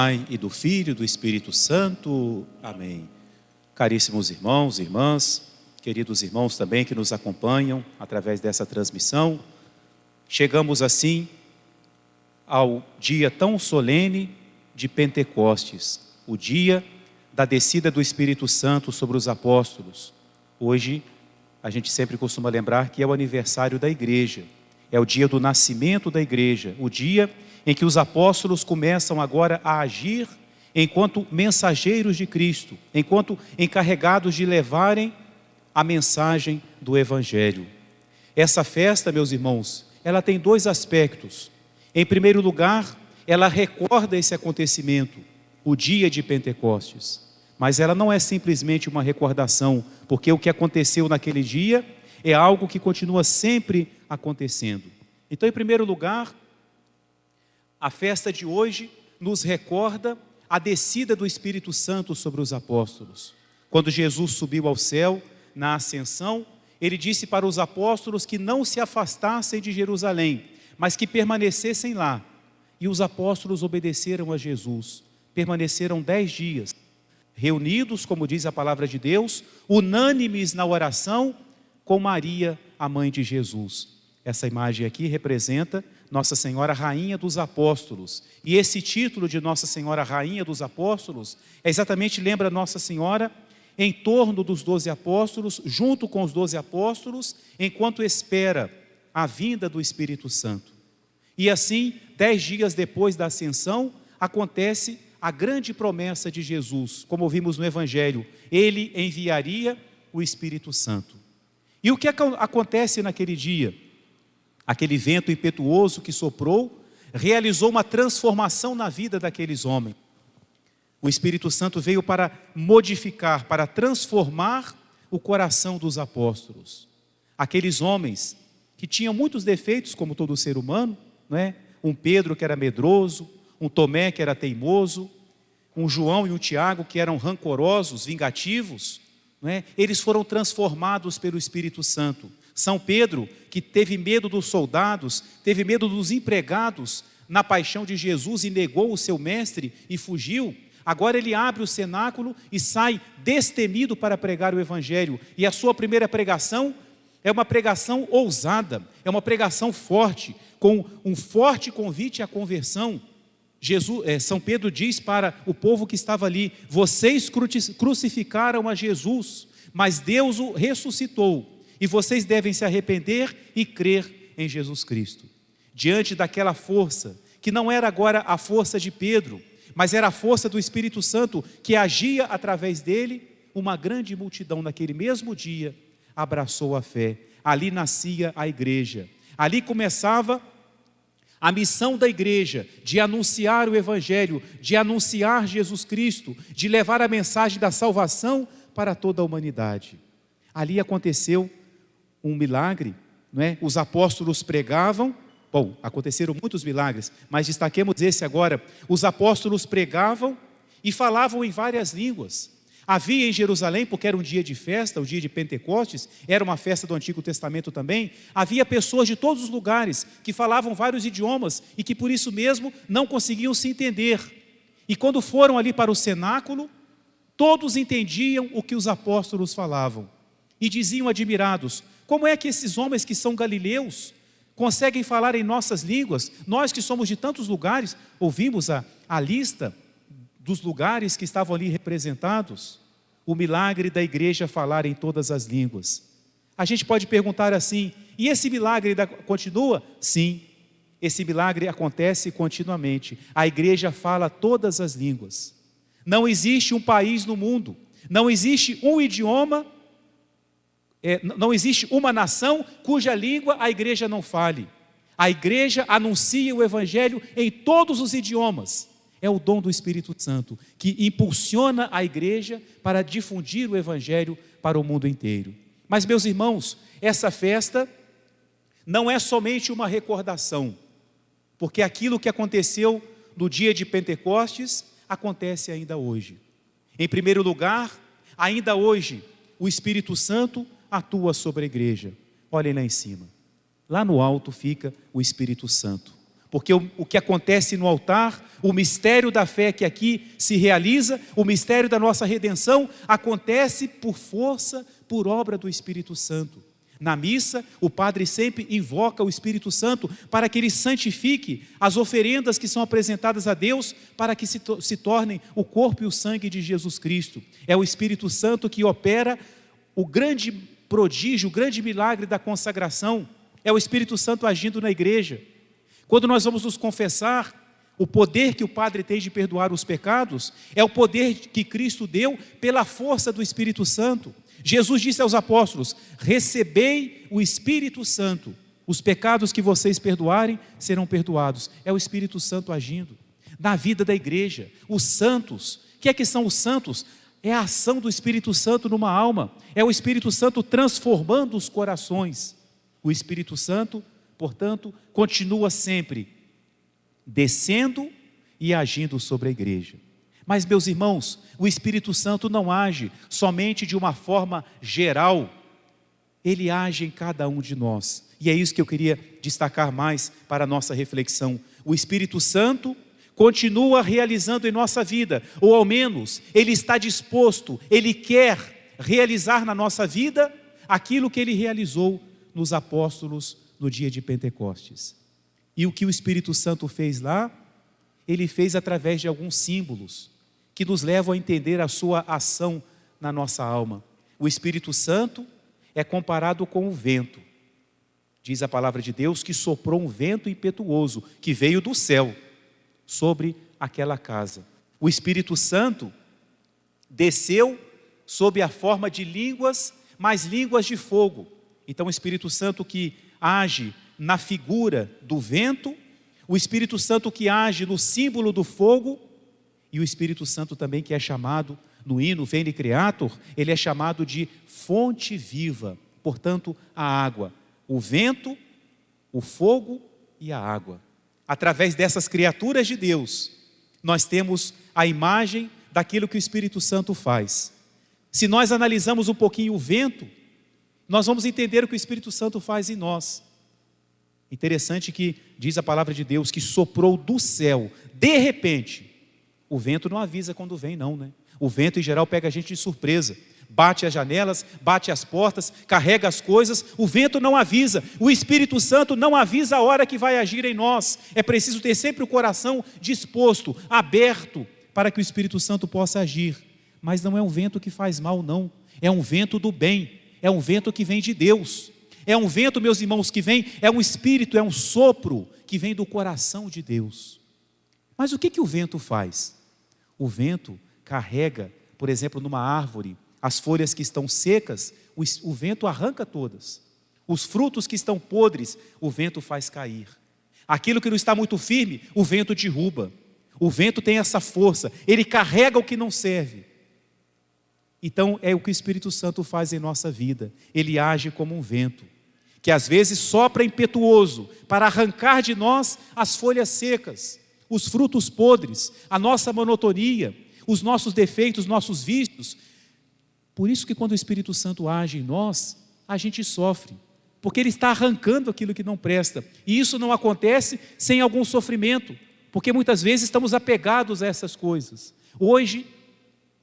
Pai, e do Filho e do Espírito Santo. Amém. Caríssimos irmãos e irmãs, queridos irmãos também que nos acompanham através dessa transmissão, chegamos assim ao dia tão solene de Pentecostes, o dia da descida do Espírito Santo sobre os apóstolos. Hoje, a gente sempre costuma lembrar que é o aniversário da igreja, é o dia do nascimento da igreja, o dia em que os apóstolos começam agora a agir enquanto mensageiros de Cristo, enquanto encarregados de levarem a mensagem do Evangelho. Essa festa, meus irmãos, ela tem dois aspectos. Em primeiro lugar, ela recorda esse acontecimento, o dia de Pentecostes. Mas ela não é simplesmente uma recordação, porque o que aconteceu naquele dia é algo que continua sempre acontecendo. Então, em primeiro lugar, a festa de hoje nos recorda a descida do Espírito Santo sobre os apóstolos. Quando Jesus subiu ao céu, na ascensão, ele disse para os apóstolos que não se afastassem de Jerusalém, mas que permanecessem lá. E os apóstolos obedeceram a Jesus, permaneceram 10 dias, reunidos, como diz a palavra de Deus, unânimes na oração, com Maria, a mãe de Jesus. Essa imagem aqui representa Nossa Senhora Rainha dos Apóstolos. E esse título de Nossa Senhora Rainha dos Apóstolos, exatamente lembra Nossa Senhora em torno dos 12 apóstolos, junto com os 12 apóstolos, enquanto espera a vinda do Espírito Santo. E assim, 10 dias depois da ascensão, acontece a grande promessa de Jesus, como vimos no Evangelho, ele enviaria o Espírito Santo. E o que acontece naquele dia? Aquele vento impetuoso que soprou, realizou uma transformação na vida daqueles homens. O Espírito Santo veio para modificar, para transformar o coração dos apóstolos. Aqueles homens que tinham muitos defeitos, como todo ser humano, não é? Um Pedro que era medroso, um Tomé que era teimoso, um João e um Tiago que eram rancorosos, vingativos, não é? Eles foram transformados pelo Espírito Santo. São Pedro, que teve medo dos soldados, teve medo dos empregados na paixão de Jesus e negou o seu mestre e fugiu. Agora ele abre o cenáculo e sai destemido para pregar o Evangelho. E a sua primeira pregação é uma pregação ousada, é uma pregação forte, com um forte convite à conversão. São Pedro diz para o povo que estava ali: vocês crucificaram a Jesus, mas Deus o ressuscitou. E vocês devem se arrepender e crer em Jesus Cristo. Diante daquela força, que não era agora a força de Pedro, mas era a força do Espírito Santo que agia através dele, uma grande multidão naquele mesmo dia abraçou a fé. Ali nascia a igreja. Ali começava a missão da igreja de anunciar o Evangelho, de anunciar Jesus Cristo, de levar a mensagem da salvação para toda a humanidade. Ali aconteceu um milagre, não é? Os apóstolos pregavam. Bom, aconteceram muitos milagres, mas destaquemos esse agora. Os apóstolos pregavam e falavam em várias línguas. Havia em Jerusalém, porque era um dia de festa, o dia de Pentecostes, era uma festa do Antigo Testamento também, havia pessoas de todos os lugares que falavam vários idiomas e que por isso mesmo não conseguiam se entender. E quando foram ali para o cenáculo, todos entendiam o que os apóstolos falavam e diziam admirados: como é que esses homens que são galileus conseguem falar em nossas línguas? Nós que somos de tantos lugares, ouvimos a lista dos lugares que estavam ali representados. O milagre da igreja falar em todas as línguas. A gente pode perguntar assim: e esse milagre continua? Sim, esse milagre acontece continuamente. A igreja fala todas as línguas. Não existe um país no mundo, não existe um idioma, não existe uma nação cuja língua a igreja não fale. A igreja anuncia o Evangelho em todos os idiomas. É o dom do Espírito Santo que impulsiona a igreja para difundir o Evangelho para o mundo inteiro. Mas, meus irmãos, essa festa não é somente uma recordação, porque aquilo que aconteceu no dia de Pentecostes acontece ainda hoje. Em primeiro lugar, ainda hoje, o Espírito Santo atua sobre a igreja. Olhem lá em cima. Lá no alto fica o Espírito Santo. Porque o que acontece no altar, o mistério da fé que aqui se realiza, o mistério da nossa redenção, acontece por força, por obra do Espírito Santo. Na missa, o padre sempre invoca o Espírito Santo para que ele santifique as oferendas que são apresentadas a Deus, para que se tornem o corpo e o sangue de Jesus Cristo. É o Espírito Santo que opera o grande prodígio, o grande milagre da consagração. É o Espírito Santo agindo na igreja. Quando nós vamos nos confessar, o poder que o Padre tem de perdoar os pecados é o poder que Cristo deu pela força do Espírito Santo. Jesus disse aos apóstolos: recebei o Espírito Santo, os pecados que vocês perdoarem serão perdoados. É o Espírito Santo agindo na vida da igreja. Os santos, o que é que são os santos? É a ação do Espírito Santo numa alma, é o Espírito Santo transformando os corações. O Espírito Santo, portanto, continua sempre descendo e agindo sobre a igreja. Mas, meus irmãos, o Espírito Santo não age somente de uma forma geral, ele age em cada um de nós. E é isso que eu queria destacar mais para a nossa reflexão. O Espírito Santo continua realizando em nossa vida, ou ao menos ele está disposto, ele quer realizar na nossa vida aquilo que ele realizou nos apóstolos no dia de Pentecostes. E o que o Espírito Santo fez lá, ele fez através de alguns símbolos que nos levam a entender a sua ação na nossa alma. O Espírito Santo é comparado com o vento. Diz a palavra de Deus que soprou um vento impetuoso que veio do céu sobre aquela casa. O Espírito Santo desceu sob a forma de línguas, mas línguas de fogo. Então o Espírito Santo que age na figura do vento, o Espírito Santo que age no símbolo do fogo, e o Espírito Santo também que é chamado, no hino Veni Creator, ele é chamado de fonte viva, portanto a água, o vento, o fogo e a água. Através dessas criaturas de Deus, nós temos a imagem daquilo que o Espírito Santo faz. Se nós analisamos um pouquinho o vento, nós vamos entender o que o Espírito Santo faz em nós. Interessante que diz a palavra de Deus que soprou do céu, de repente. O vento não avisa quando vem não, né? O vento em geral pega a gente de surpresa. Bate as janelas, bate as portas, carrega as coisas, o vento não avisa, o Espírito Santo não avisa a hora que vai agir em nós. É preciso ter sempre o coração disposto, aberto, para que o Espírito Santo possa agir. Mas não é um vento que faz mal não, é um vento do bem, é um vento que vem de Deus. É um vento, meus irmãos, que vem, é um espírito, é um sopro que vem do coração de Deus. Mas o que o vento faz? O vento carrega, por exemplo, numa árvore, as folhas que estão secas, o vento arranca todas. Os frutos que estão podres, o vento faz cair. Aquilo que não está muito firme, o vento derruba. O vento tem essa força, ele carrega o que não serve. Então é o que o Espírito Santo faz em nossa vida. Ele age como um vento, que às vezes sopra impetuoso para arrancar de nós as folhas secas, os frutos podres, a nossa monotonia, os nossos defeitos, os nossos vícios. Por isso que quando o Espírito Santo age em nós, a gente sofre, porque ele está arrancando aquilo que não presta. E isso não acontece sem algum sofrimento, porque muitas vezes estamos apegados a essas coisas. Hoje,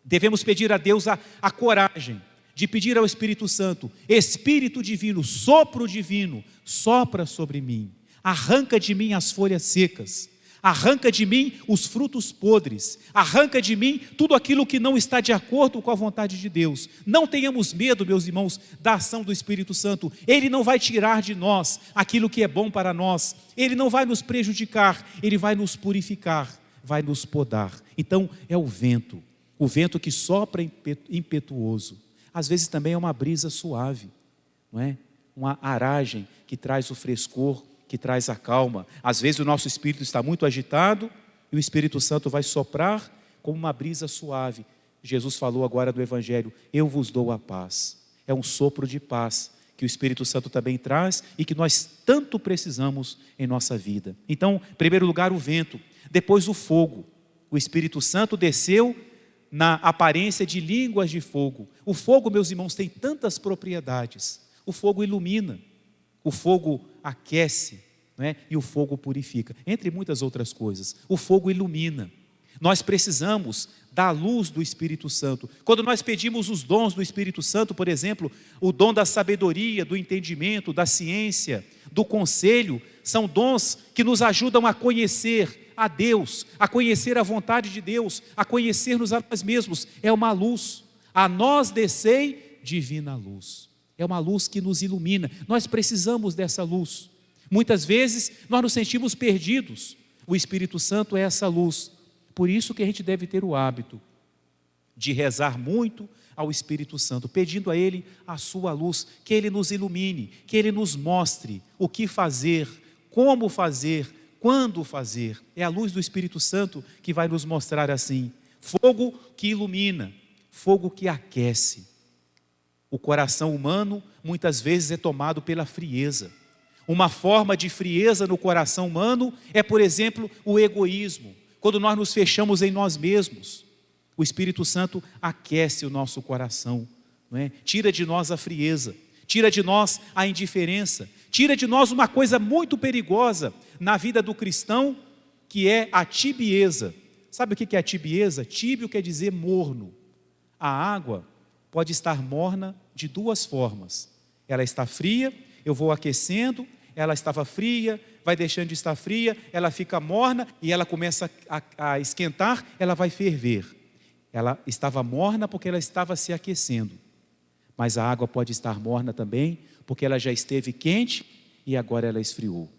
devemos pedir a Deus a coragem de pedir ao Espírito Santo: Espírito divino, sopro divino, sopra sobre mim, arranca de mim as folhas secas, arranca de mim os frutos podres, arranca de mim tudo aquilo que não está de acordo com a vontade de Deus. Não tenhamos medo, meus irmãos, da ação do Espírito Santo. Ele não vai tirar de nós aquilo que é bom para nós, ele não vai nos prejudicar, ele vai nos purificar, vai nos podar. Então é o vento que sopra impetuoso. Às vezes também é uma brisa suave, não é? Uma aragem que traz o frescor, que traz a calma. Às vezes o nosso espírito está muito agitado e o Espírito Santo vai soprar como uma brisa suave. Jesus falou agora no Evangelho: eu vos dou a paz. É um sopro de paz que o Espírito Santo também traz e que nós tanto precisamos em nossa vida. Então, em primeiro lugar, o vento, depois o fogo. O Espírito Santo desceu na aparência de línguas de fogo. O fogo, meus irmãos, tem tantas propriedades. O fogo ilumina, o fogo aquece, não é? E o fogo purifica, entre muitas outras coisas. O fogo ilumina. Nós precisamos da luz do Espírito Santo. Quando nós pedimos os dons do Espírito Santo, por exemplo, o dom da sabedoria, do entendimento, da ciência, do conselho, são dons que nos ajudam a conhecer a Deus, a conhecer a vontade de Deus, a conhecer-nos a nós mesmos. É uma luz. A nós descei divina luz. É uma luz que nos ilumina. Nós precisamos dessa luz. Muitas vezes nós nos sentimos perdidos. O Espírito Santo é essa luz. Por isso que a gente deve ter o hábito de rezar muito ao Espírito Santo, pedindo a Ele a sua luz, que Ele nos ilumine, que Ele nos mostre o que fazer, como fazer, quando fazer. É a luz do Espírito Santo que vai nos mostrar assim. Fogo que ilumina, fogo que aquece. O coração humano muitas vezes é tomado pela frieza. Uma forma de frieza no coração humano é, por exemplo, o egoísmo. Quando nós nos fechamos em nós mesmos, o Espírito Santo aquece o nosso coração, não é? Tira de nós a frieza, tira de nós a indiferença, tira de nós uma coisa muito perigosa na vida do cristão, que é a tibieza. Sabe o que é a tibieza? Tíbio quer dizer morno. A água pode estar morna de duas formas. Ela está fria, eu vou aquecendo, ela estava fria, vai deixando de estar fria, ela fica morna e ela começa a esquentar, ela vai ferver. Ela estava morna porque ela estava se aquecendo. Mas a água pode estar morna também, porque ela já esteve quente e agora ela esfriou.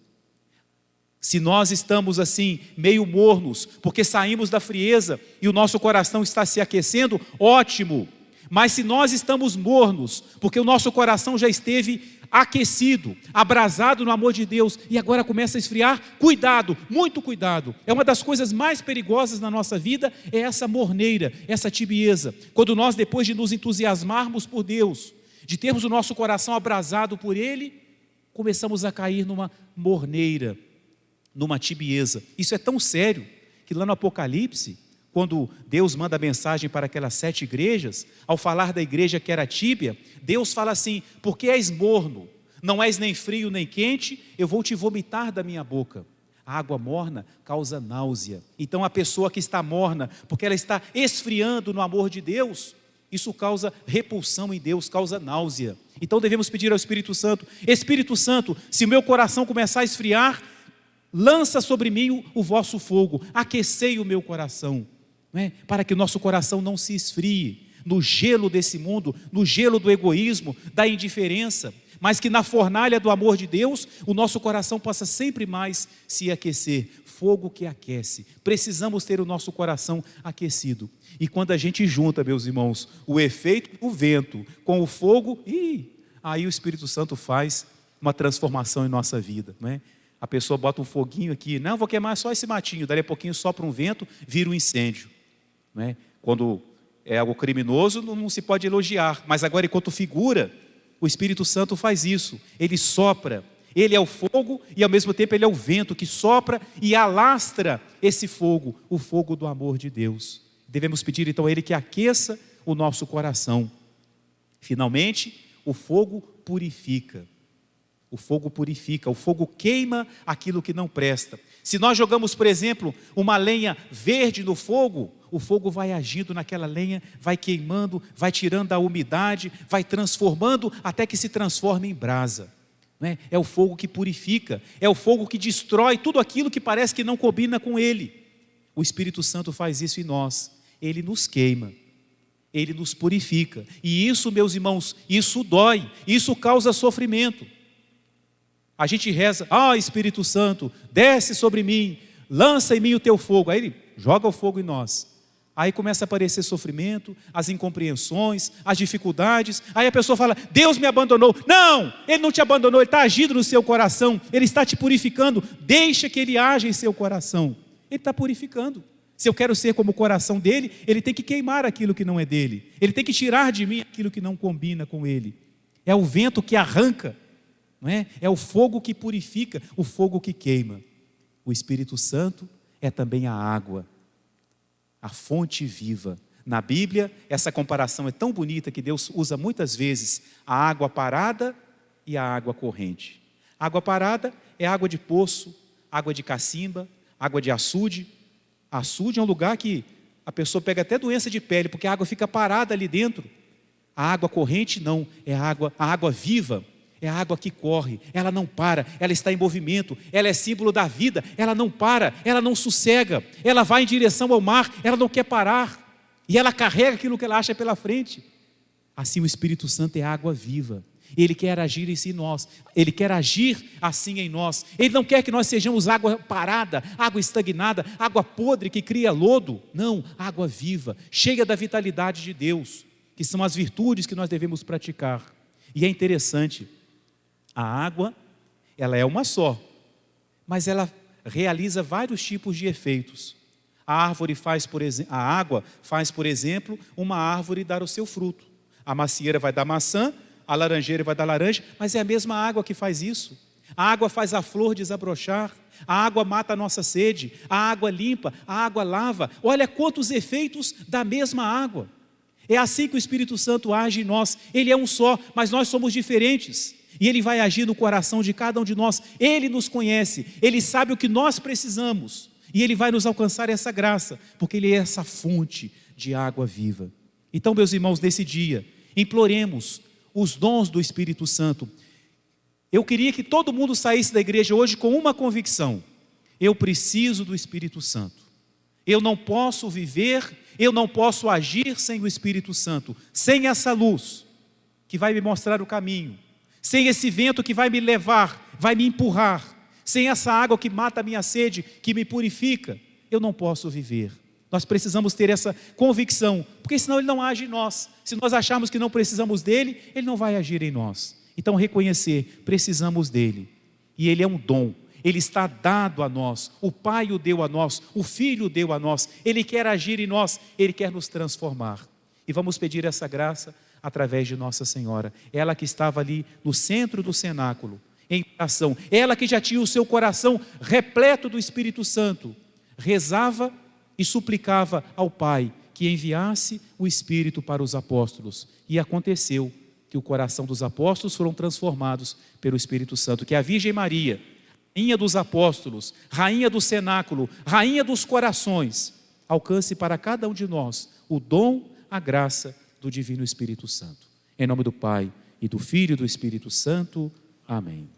Se nós estamos assim, meio mornos, porque saímos da frieza e o nosso coração está se aquecendo, ótimo. Mas se nós estamos mornos, porque o nosso coração já esteve aquecido, abrasado no amor de Deus, e agora começa a esfriar, cuidado, muito cuidado. É uma das coisas mais perigosas na nossa vida, é essa morneira, essa tibieza. Quando nós, depois de nos entusiasmarmos por Deus, de termos o nosso coração abrasado por Ele, começamos a cair numa morneira, numa tibieza. Isso é tão sério, que lá no Apocalipse, quando Deus manda a mensagem para aquelas 7 igrejas, ao falar da igreja que era tíbia, Deus fala assim: porque és morno, não és nem frio nem quente, eu vou te vomitar da minha boca. A água morna causa náusea. Então a pessoa que está morna, porque ela está esfriando no amor de Deus, isso causa repulsão em Deus, causa náusea. Então devemos pedir ao Espírito Santo: Espírito Santo, se o meu coração começar a esfriar, lança sobre mim o vosso fogo, aquecei o meu coração. Para que o nosso coração não se esfrie no gelo desse mundo, no gelo do egoísmo, da indiferença, mas que na fornalha do amor de Deus, o nosso coração possa sempre mais se aquecer. Fogo que aquece. Precisamos ter o nosso coração aquecido. E quando a gente junta, meus irmãos, o efeito do vento com o fogo, aí o Espírito Santo faz uma transformação em nossa vida, não é? A pessoa bota um foguinho aqui, não, vou queimar só esse matinho, daí a pouquinho sopra um vento, vira um incêndio. Quando é algo criminoso, não se pode elogiar, mas agora, enquanto figura, o Espírito Santo faz isso. Ele sopra, ele é o fogo e ao mesmo tempo ele é o vento que sopra e alastra esse fogo, o fogo do amor de Deus. Devemos pedir então a Ele que aqueça o nosso coração. Finalmente, o fogo purifica. O fogo purifica, o fogo queima aquilo que não presta. Se nós jogamos, por exemplo, uma lenha verde no fogo, o fogo vai agindo naquela lenha, vai queimando, vai tirando a umidade, vai transformando até que se transforme em brasa. É o fogo que purifica, é o fogo que destrói tudo aquilo que parece que não combina com Ele. O Espírito Santo faz isso em nós, Ele nos queima. Ele nos purifica. E isso, meus irmãos, isso dói, isso causa sofrimento. A gente reza: Espírito Santo, desce sobre mim, lança em mim o teu fogo. Aí Ele joga o fogo em nós. Aí começa a aparecer sofrimento, as incompreensões, as dificuldades. Aí a pessoa fala: Deus me abandonou. Não, Ele não te abandonou, Ele está agindo no seu coração, Ele está te purificando. Deixa que Ele age em seu coração. Ele está purificando. Se eu quero ser como o coração dele, Ele tem que queimar aquilo que não é dele. Ele tem que tirar de mim aquilo que não combina com Ele. É o vento que arranca. É o fogo que purifica, o fogo que queima. O Espírito Santo é também a água, a fonte viva. Na Bíblia, essa comparação é tão bonita que Deus usa muitas vezes a água parada e a água corrente. Água parada é água de poço, água de cacimba, água de açude. Açude é um lugar que a pessoa pega até doença de pele, porque a água fica parada ali dentro. A água corrente não, é a água viva, é a água que corre, ela não para, ela está em movimento, ela é símbolo da vida, ela não para, ela não sossega, ela vai em direção ao mar, ela não quer parar, e ela carrega aquilo que ela acha pela frente. Assim o Espírito Santo é água viva. Ele quer agir em nós, Ele quer agir assim em nós. Ele não quer que nós sejamos água parada, água estagnada, água podre que cria lodo. Não, água viva, cheia da vitalidade de Deus, que são as virtudes que nós devemos praticar. E é interessante, a água, ela é uma só, mas ela realiza vários tipos de efeitos. A água faz, por exemplo, uma árvore dar o seu fruto. A macieira vai dar maçã, a laranjeira vai dar laranja, mas é a mesma água que faz isso. A água faz a flor desabrochar, a água mata a nossa sede, a água limpa, a água lava. Olha quantos efeitos da mesma água. É assim que o Espírito Santo age em nós. Ele é um só, mas nós somos diferentes. E Ele vai agir no coração de cada um de nós. Ele nos conhece, Ele sabe o que nós precisamos. E Ele vai nos alcançar essa graça, porque Ele é essa fonte de água viva. Então, meus irmãos, nesse dia, imploremos os dons do Espírito Santo. Eu queria que todo mundo saísse da igreja hoje com uma convicção: eu preciso do Espírito Santo. Eu não posso viver, eu não posso agir sem o Espírito Santo, sem essa luz que vai me mostrar o caminho, sem esse vento que vai me levar, vai me empurrar, sem essa água que mata a minha sede, que me purifica. Eu não posso viver. Nós precisamos ter essa convicção, porque senão Ele não age em nós. Se nós acharmos que não precisamos dEle, Ele não vai agir em nós. Então reconhecer, precisamos dEle. E Ele é um dom, Ele está dado a nós. O Pai o deu a nós, o Filho o deu a nós. Ele quer agir em nós, Ele quer nos transformar. E vamos pedir essa graça através de Nossa Senhora. Ela que estava ali no centro do cenáculo, em oração. Ela que já tinha o seu coração repleto do Espírito Santo. Rezava e suplicava ao Pai que enviasse o Espírito para os apóstolos. E aconteceu que o coração dos apóstolos foram transformados pelo Espírito Santo. Que a Virgem Maria, rainha dos apóstolos, rainha do cenáculo, rainha dos corações, alcance para cada um de nós o dom, a graça do Divino Espírito Santo. Em nome do Pai, e do Filho e do Espírito Santo. Amém.